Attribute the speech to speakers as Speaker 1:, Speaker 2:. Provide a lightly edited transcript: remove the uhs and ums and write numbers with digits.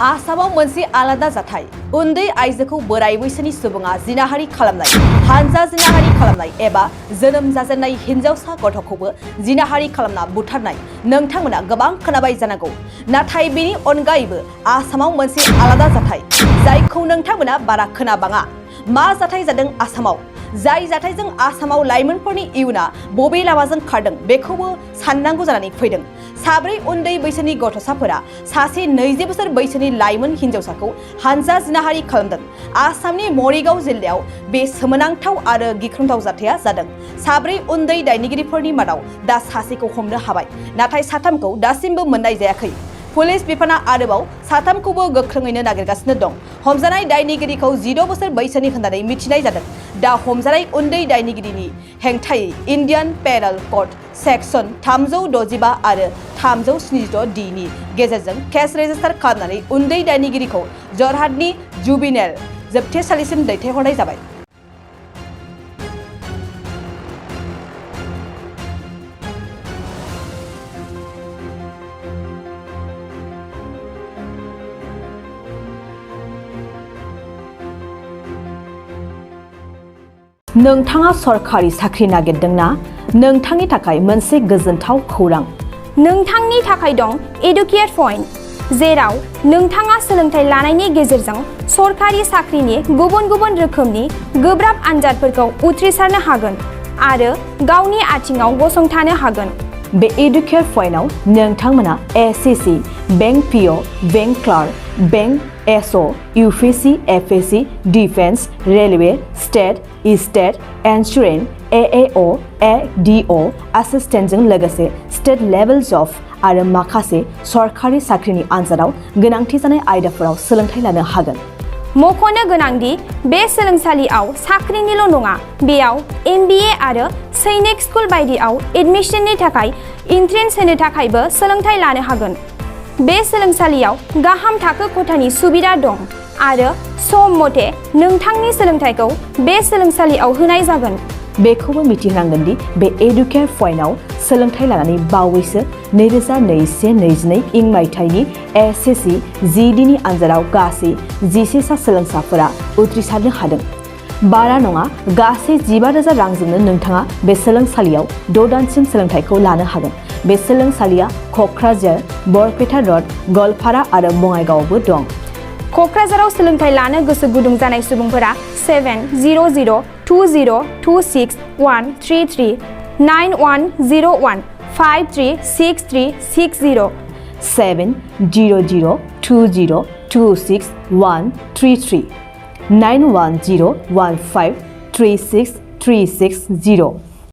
Speaker 1: आसामाव मोनसे आलादा जाथाय उन्दै आइजोखौ बोराय बैसोनि सुबुङा जिनाहारि खालामनाय हानजा जिनाहारि खालामनाय एबा जोनोम जाजेननाय हिनजावसा गथ'खौबो जिनाहारि खालामना बुथारनाय नोंथांमोना गोबां खोनाबाय जानांगौ नाथाय बेनि अनगायैबो आसामाव मोनसे आलादा जाथाय जायखौ नोंथांमोना बारा खोनाबाङा मा जाथाय जादों आसामाव जाय जाथायजों आसामाव लाइमोनफोरनि इयुना बबे लामाजों खारदों बेखौबो साननांगौ जानानै फैदों साब्रै उन्दै बैसोनि गथ'साफोरा सासे 20 बोसोर बैसोनि लाइमोन हिनजावसाखौ हानजा जिनाहारि खालामदों आसामनि मरिगाव जिल्लायाव बे सोमोनांथाव आरो गिख्रंथाव जाथाया जादों साब्रै उन्दै दायनिगिरिफोरनि मादाव दा सासेखौ हमनो हाबाय नाथाय साथामखौ दासिमबो मोननाय जायाखै पुलिस बिफाना आरोबाव साथामखौबो गोख्रोङैनो नागिरगासिनो दं हमजानाय दायनिगिरिखौ 16 बोसोर बैसोनि होननानै मिथिनाय जादों दा हमजानाय उन्दै दायनिगिरिनि हेंथायै इन्डियान पेनल कड सेक्सन 365 आरो 376 डी नि गेजेरजों केस रेजिस्टार खालामनानै उन्दै दायनिगिरिखौ जरहाटनि जुबिनेल जोबथेसालिसिम दैथायहरनाय जाबाय नोंथाङा सरकारि साख्रि नागिरदोंना नोंथांनि थाखाय मोनसे गोजोनथाव खौरां
Speaker 2: नोंथांनि थाखाय दं एडुकेट पइन्ट जेराव नोंथाङा सोलोंथाइ लानायनि गेजेरजों सरकारि साख्रिनि गुबुन गुबुन रोखोमनि गोब्राब आनजादफोरखौ उथ्रिसारनो हागोन आरो गावनि आथिङाव गसंथानो हागोन
Speaker 1: बे एडुकेट पइन्टआव नोंथांमोना SSC bank PO bank clerk bank SO UPSC FSC defence railway state insurance AAO ADO एसिस्टेन्टजों लोगोसे स्टेट लेभेल जब आरो माखासे सरकारि साख्रिनि आनजादाव गोनांथि जानाय आयदाफोराव सोलोंथाइ लानो हागोन
Speaker 2: मख'नो गोनांदि बे सोलोंसालियाव साख्रिनिल' नङा बेयाव एमबिए आरो सैनिक स्कुल बायदियाव एडमिशननि थाखाय एन्ट्रेन्स होनो थाखायबो सोलोंथाइ लानो हागोन बे सोलोंसालियाव गाहाम थाखो खथानि सुबिदा दं आरो सम मथे नोंथांनि सोलोंथाइखौ बे सोलोंसालियाव होनाय जागोन
Speaker 1: बेखौबो मिथिनांगोन दि बे एडुकेट पइन्टआव सोलोंथाइ लानानै बावैसो 2021-22 इं मायथाइनि एसएससी जीडीनि आनजादाव गासै 11 सा सोलोंसाफोरा उथ्रिसारनो हादों बारा नङा गासै 15,000 रांजोंनो नोंथाङा बे सोलोंसालियाव 6 दानसिम सोलोंथाइखौ लानो हागोन बे सोलोंसालिया क'क्राझार बरपेटा रड गलपारा आरो बङाइगावआवबो दं
Speaker 2: क'क्राझाराव सोलोंथाइ लानो गोसो गुदुं जानाय सुबुंफोरा 70020261333 9101 536360
Speaker 1: 70020261333 9101536360